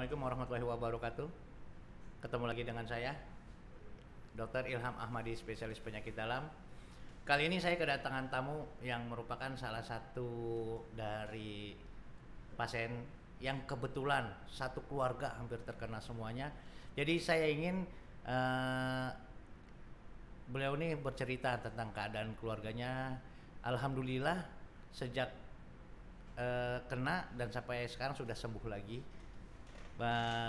Assalamualaikum warahmatullahi wabarakatuh. Ketemu lagi dengan saya, Dr. Ilham Ahmadi, spesialis penyakit dalam. Kali ini saya kedatangan tamu yang merupakan salah satu dari pasien yang kebetulan satu keluarga hampir terkena semuanya. Jadi saya ingin beliau ini bercerita tentang keadaan keluarganya. Alhamdulillah sejak kena dan sampai sekarang sudah sembuh lagi.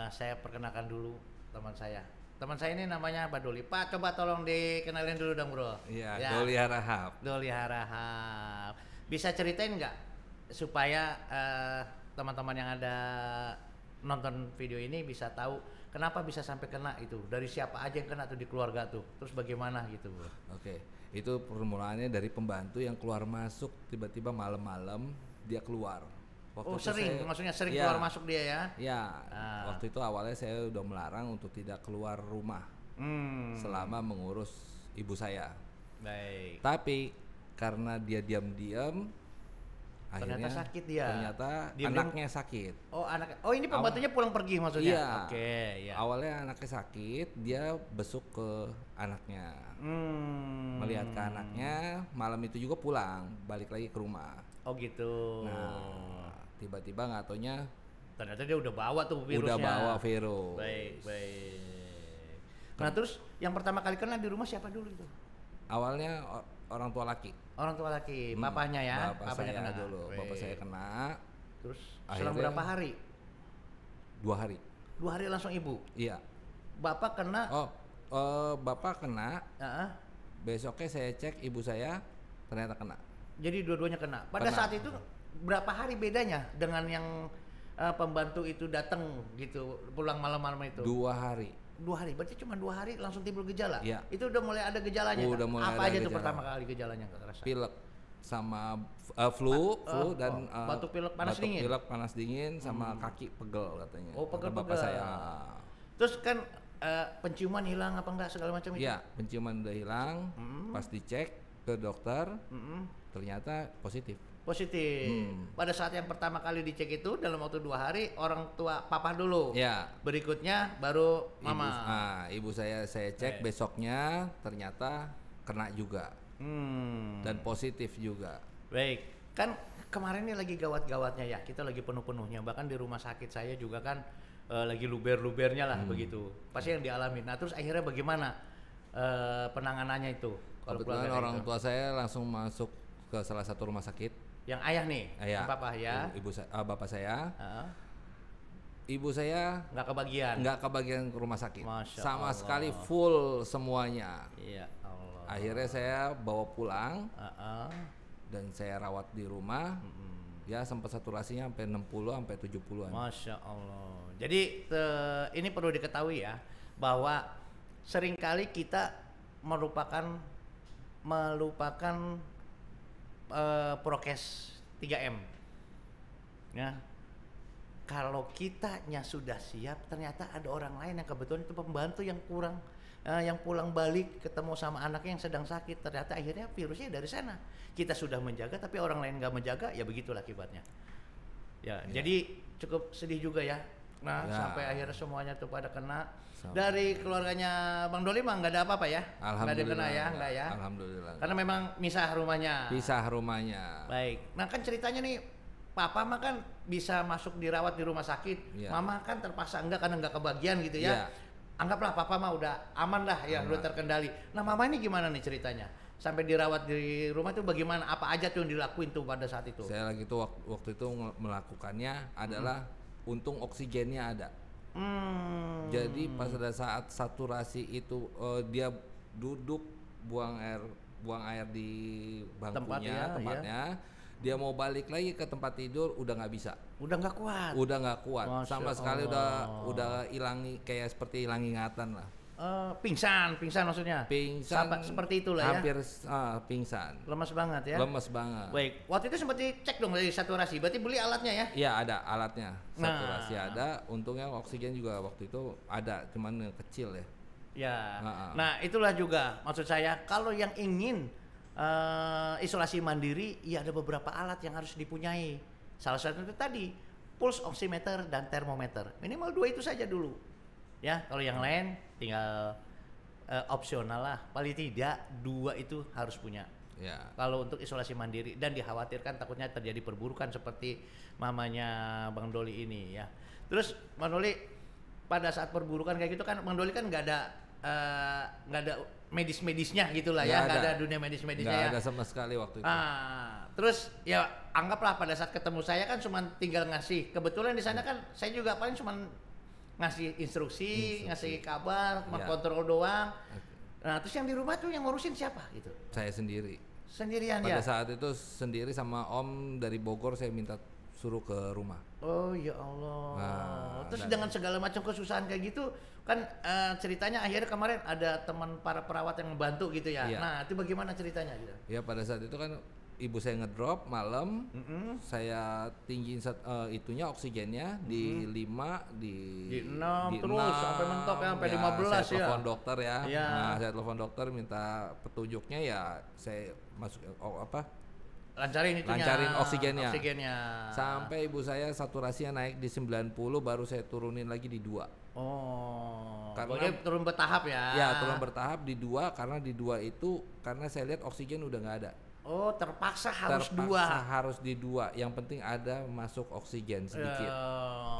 Saya perkenalkan dulu teman saya. Teman saya ini namanya Pak Doli. Pak, coba tolong dikenalin dulu dong, Bro. Iya, Ya. Doli Harahap. Doli Harahap. Bisa ceritain nggak supaya teman-teman yang ada nonton video ini bisa tahu kenapa bisa sampai kena itu? Dari siapa aja yang kena tuh di keluarga tuh? Terus bagaimana gitu, Bro? Oke, itu permulaannya dari pembantu yang keluar masuk tiba-tiba malam-malam dia keluar. Maksudnya sering ya, keluar masuk dia ya? Ya, waktu itu awalnya saya udah melarang untuk tidak keluar rumah selama mengurus ibu saya. Baik. Tapi karena dia diam-diam, Ternyata akhirnya sakit dia. Ternyata Diam-diam. anaknya sakit. Oh, Oh, ini pembantunya pulang pergi maksudnya? Iya. Oke, ya. Awalnya anaknya sakit, dia besuk ke anaknya. Melihat ke anaknya, malam itu juga pulang, balik lagi ke rumah. Oh gitu. Nah, tiba-tiba nggak taunya Ternyata dia udah bawa tuh virusnya. udah bawa virus. Baik. Nah, terus yang pertama kali kena di rumah siapa dulu itu? Awalnya orang tua laki. Orang tua laki, papahnya ya? Bapak Papahnya saya kena dulu. Baik. Bapak saya kena. Terus selang Akhirnya berapa hari? 2 hari. 2 hari langsung ibu. Iya. Bapak kena. Bapak kena. Uh-uh. Besoknya saya cek ibu saya ternyata kena. Jadi dua-duanya kena. Pada Kena. saat itu berapa hari bedanya dengan yang pembantu itu datang gitu pulang malam-malam itu? 2 hari. 2 hari, berarti cuma 2 hari langsung timbul gejala? Iya. Itu udah mulai ada gejalanya? Udah mulai apa ada aja tuh gejala. pertama kali gejalanya nggak kerasa? Pilek sama flu dan batuk pilek panas batuk dingin? pilek panas dingin sama kaki pegel katanya. Oh, Kata pegel-pegel. bapak saya. Terus kan penciuman hilang apa enggak segala macam itu? Iya, penciuman udah hilang. Pas dicek ke dokter, ternyata positif. Positif. Pada saat yang pertama kali dicek itu dalam waktu 2 hari orang tua papa dulu. Ya. Berikutnya baru mama. Ibu saya cek besoknya ternyata kena juga. Dan positif juga. Baik. Kan kemarin ini lagi gawat-gawatnya ya. Kita lagi penuh-penuhnya. Bahkan di rumah sakit saya juga kan lagi luber-lubernya lah begitu. Pasti yang dialami. Nah, terus akhirnya bagaimana penanganannya itu? Kalau Kebetulan keluarga orang itu? tua saya langsung masuk ke salah satu rumah sakit. Yang ayah nih, Ayah. papa ya. Bapak saya. Heeh. Ibu saya Nggak kebagian. nggak kebagian ke rumah sakit. Masya Sama Allah. sekali full semuanya. Iya Allah. Akhirnya saya bawa pulang Heeh. dan saya rawat di rumah. Ya sempat saturasinya sampai 60 sampai 70-an. Masya Allah. Jadi ini perlu diketahui ya bahwa seringkali kita melupakan prokes 3M. Ya. Kalau kitanya sudah siap, ternyata ada orang lain yang kebetulan itu pembantu yang kurang, yang pulang balik ketemu sama anaknya yang sedang sakit. Ternyata akhirnya virusnya dari sana. Kita sudah menjaga, tapi orang lain nggak menjaga, ya begitulah akibatnya. Ya, jadi cukup sedih juga ya. Nah, sampai akhirnya semuanya tuh pada kena. Dari keluarganya Bang Doli mah nggak ada apa-apa ya? Nggak ada yang kena ya, nggak ya? Alhamdulillah. Karena memang misah rumahnya. Pisah rumahnya. Baik. Nah kan ceritanya nih, papa mah kan bisa masuk dirawat di rumah sakit, Iya. mama kan terpaksa enggak karena enggak kebagian gitu ya. Iya. Anggaplah papa mah udah aman lah ya, udah terkendali. Nah mama ini gimana nih ceritanya? Sampai dirawat di rumah itu bagaimana? Apa aja tuh yang dilakuin tuh pada saat itu? Saya lagi tuh waktu itu melakukannya adalah untung oksigennya ada. Jadi pada saat saturasi itu dia duduk buang air di bangkunya tempatnya. Dia mau balik lagi ke tempat tidur udah nggak bisa. Udah nggak kuat. Udah nggak kuat. Masya Sama sekali Allah. udah hilang kayak seperti hilang ingatan lah. Pingsan maksudnya. Pingsan. Seperti itulah hampir, ya. pingsan. Lemas banget ya. Lemes banget. Baik. Waktu itu sempat dicek dong dari saturasi. Berarti beli alatnya ya? Iya ada alatnya. Saturasi Nah. ada. Untungnya oksigen juga waktu itu ada, cuman yang kecil ya. Ya. Nah. Nah, itulah juga maksud saya kalau yang ingin isolasi mandiri, ya ada beberapa alat yang harus dipunyai. Salah satu itu tadi pulse oximeter dan termometer. Minimal 2 itu saja dulu. Ya, kalau yang lain tinggal opsional lah. Paling tidak 2 itu harus punya. Ya. Kalau untuk isolasi mandiri, dan dikhawatirkan takutnya terjadi perburukan seperti mamanya Bang Doli ini ya. Terus Bang Doli pada saat perburukan kayak gitu kan Bang Doli kan nggak ada medis-medisnya gitulah ya, nggak ada dunia medis-medisnya ya. Nggak ada sama sekali waktu itu. Terus ya anggaplah pada saat ketemu saya kan cuma tinggal ngasih. Kebetulan di sana kan saya juga paling cuma ngasih instruksi, ngasih kabar, mengkontrol doang. Nah, terus yang di rumah tuh yang ngurusin siapa gitu? Saya sendiri. Sendirian Pada ya? saat itu sendiri sama Om dari Bogor, saya minta suruh ke rumah. Oh ya Allah. Nah, Terus dengan segala macam kesusahan kayak gitu kan ceritanya akhirnya kemarin ada teman para perawat yang membantu gitu ya. Iya. Nah, itu bagaimana ceritanya gitu? Ya pada saat itu kan ibu saya ngedrop malam, saya tinggiin itunya oksigennya di 5 Di 6 terus sampai mentok ya, sampai 15 saya ya. telepon dokter ya. Iya. Nah, saya telepon dokter minta petunjuknya, ya saya masuk lancarin oksigennya. Sampai ibu saya saturasinya naik di 90, baru saya turunin lagi di 2. Oh. Karena turun bertahap ya. Ya, turun bertahap di 2, karena di 2 itu karena saya lihat oksigen udah nggak ada. Oh, terpaksa harus harus di 2. Yang penting ada masuk oksigen sedikit.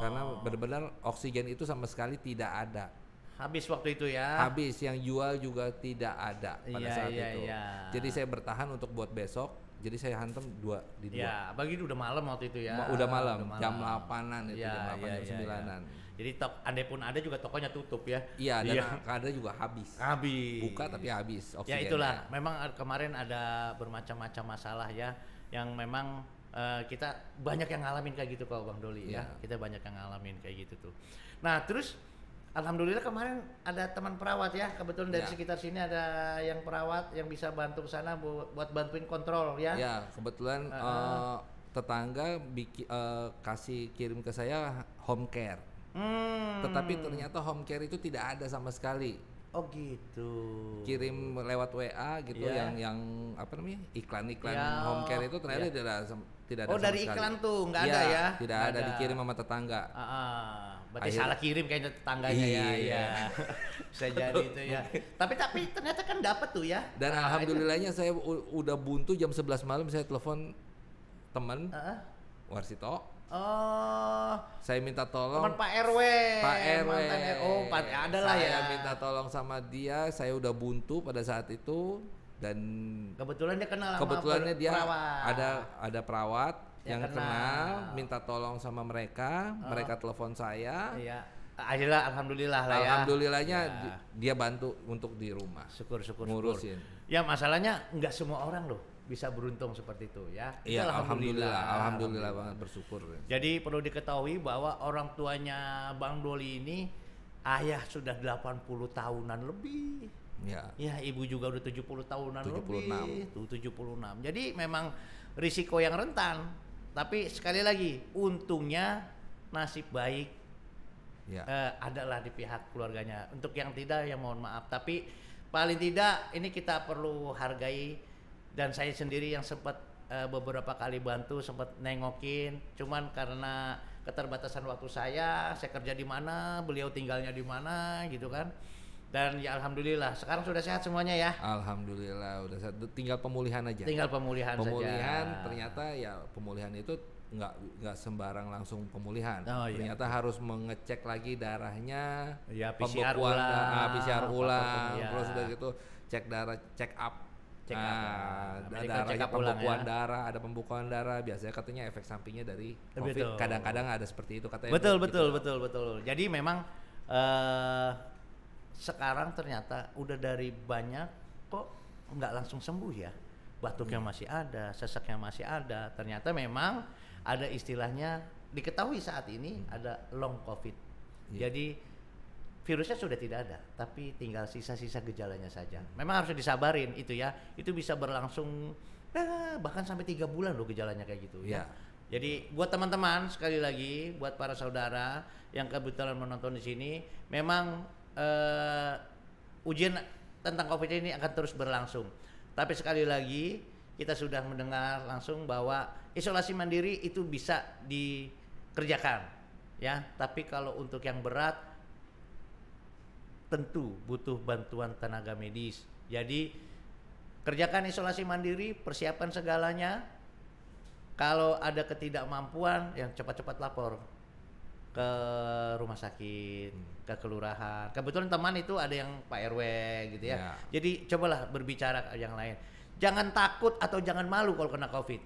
Karena benar-benar oksigen itu sama sekali tidak ada. Habis waktu itu ya. Habis, yang jual juga tidak ada pada saat itu. Jadi saya bertahan untuk buat besok. Jadi saya hantam di 2. Ya, bagi udah malam waktu itu ya. Udah malam. Jam 8-an itu, jam 8 jam 9-an. Jadi andai pun ada juga tokonya tutup ya. Iya, dan ada juga habis. Buka tapi habis oksigennya. Ya itulah, memang kemarin ada bermacam-macam masalah ya, yang memang kita banyak yang ngalamin kayak gitu kalau Bang Doli ya. Kita banyak yang ngalamin kayak gitu tuh. Nah, terus alhamdulillah kemarin ada teman perawat ya, kebetulan dari sekitar sini ada yang perawat yang bisa bantu ke sana buat bantuin kontrol ya. Ya, kebetulan tetangga kasih kirim ke saya home care. Tetapi ternyata home care itu tidak ada sama sekali. Oh gitu. Kirim lewat WA gitu, yang apa namanya, iklan-iklan home care itu ternyata tidak ada Oh, sama dari sekali. iklan tuh nggak ada ya? Tidak ada, dikirim sama tetangga. Berarti salah kirim kayaknya tetangganya ya. Bisa jadi itu ya. Tapi ternyata kan dapat tuh ya. Dan alhamdulillahnya saya udah buntu jam 11 malam, saya telepon teman Warsito. Oh, saya minta tolong teman Pak RW. Ada lah ya. Saya minta tolong sama dia, saya udah buntu pada saat itu, dan kebetulan dia kenal kebetulannya dia perawat. ada perawat yang kenal, minta tolong sama mereka telepon saya. Iya. Akhirnya alhamdulillah lah ya. Alhamdulillahnya dia bantu untuk di rumah. Syukur. Ngurusin. Ya masalahnya nggak semua orang loh bisa beruntung seperti itu ya. Iya, alhamdulillah banget, bersyukur. Jadi perlu diketahui bahwa orang tuanya Bang Doli ini ayah sudah 80 tahunan lebih. Ya, ibu juga udah 70 tahunan 76. lebih. Tuh 76. Jadi memang risiko yang rentan. Tapi sekali lagi, untungnya nasib baik adalah di pihak keluarganya. Untuk yang tidak ya mohon maaf. Tapi paling tidak ini kita perlu hargai. Dan saya sendiri yang sempat beberapa kali bantu, sempat nengokin, cuman karena keterbatasan waktu saya kerja di mana, beliau tinggalnya di mana gitu kan. Dan ya alhamdulillah sekarang sudah sehat semuanya ya. Alhamdulillah udah sehat, tinggal pemulihan aja. Pemulihan saja. Ternyata ya pemulihan itu nggak sembarang langsung pemulihan. Ternyata harus mengecek lagi darahnya, PCR ulang, terus udah gitu cek darah, check up. Darahnya darah, ada pembekuan darah, biasanya katanya efek sampingnya dari COVID. Kadang-kadang ada seperti itu katanya. Betul. Jadi memang sekarang ternyata udah dari banyak kok nggak langsung sembuh ya. Batuknya masih ada, sesaknya masih ada. Ternyata memang ada istilahnya diketahui saat ini ada long COVID. Jadi virusnya sudah tidak ada, tapi tinggal sisa-sisa gejalanya saja. Memang harus disabarin itu ya. Itu bisa berlangsung bahkan sampai 3 bulan loh gejalanya kayak gitu ya. Jadi buat teman-teman sekali lagi, buat para saudara yang kebetulan menonton di sini, memang ujian tentang COVID ini akan terus berlangsung. Tapi sekali lagi kita sudah mendengar langsung bahwa isolasi mandiri itu bisa kerjakan ya. Tapi kalau untuk yang berat tentu butuh bantuan tenaga medis. Jadi kerjakan isolasi mandiri, persiapkan segalanya. Kalau ada ketidakmampuan, yang cepat-cepat lapor ke rumah sakit, ke kelurahan. Kebetulan teman itu ada yang Pak RW gitu ya. Jadi cobalah berbicara yang lain. Jangan takut atau jangan malu kalau kena COVID.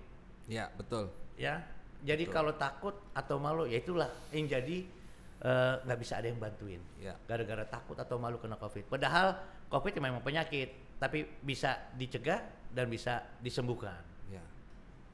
Ya, betul. Ya. Jadi kalau takut atau malu, ya itulah yang jadi nggak bisa ada yang bantuin. Gara-gara takut atau malu kena COVID. Padahal COVID memang penyakit, tapi bisa dicegah dan bisa disembuhkan. Ya.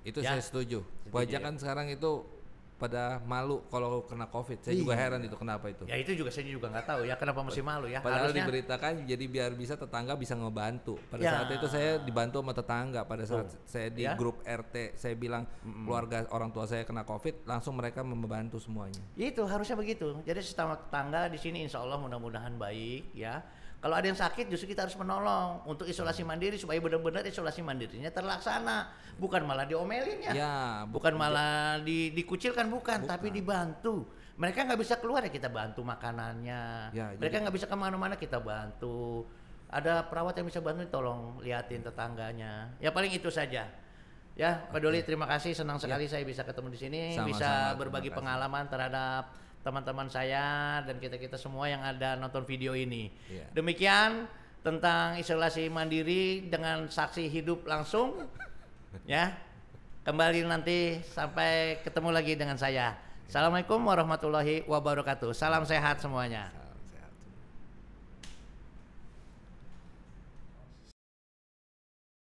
Itu saya setuju. Kebanyakan sekarang itu pada malu kalau kena COVID. Saya juga heran itu kenapa itu. Ya itu juga saya juga nggak tahu ya kenapa mesti malu ya. Padahal harusnya diberitakan jadi biar bisa tetangga bisa ngebantu. Pada saat itu saya dibantu sama tetangga. Pada saat saya di grup RT saya bilang keluarga orang tua saya kena COVID, langsung mereka membantu semuanya. Itu harusnya begitu. Jadi sesama tetangga di sini insya Allah mudah-mudahan baik ya. Kalau ada yang sakit justru kita harus menolong untuk isolasi mandiri supaya benar-benar isolasi mandirinya terlaksana, bukan malah diomelin ya, bukan malah dikucilkan, bukan, tapi dibantu. Mereka nggak bisa keluar ya kita bantu makanannya, mereka nggak bisa kemana-mana kita bantu. Ada perawat yang bisa bantu, tolong liatin tetangganya. Ya paling itu saja. Ya Pak Doli, terima kasih, senang sekali saya bisa ketemu di sini, bisa berbagi pengalaman terhadap teman-teman saya dan kita semua yang ada nonton video ini. Demikian tentang isolasi mandiri dengan saksi hidup langsung. Ya, kembali nanti sampai ketemu lagi dengan saya. Assalamualaikum warahmatullahi wabarakatuh. Salam sehat semuanya.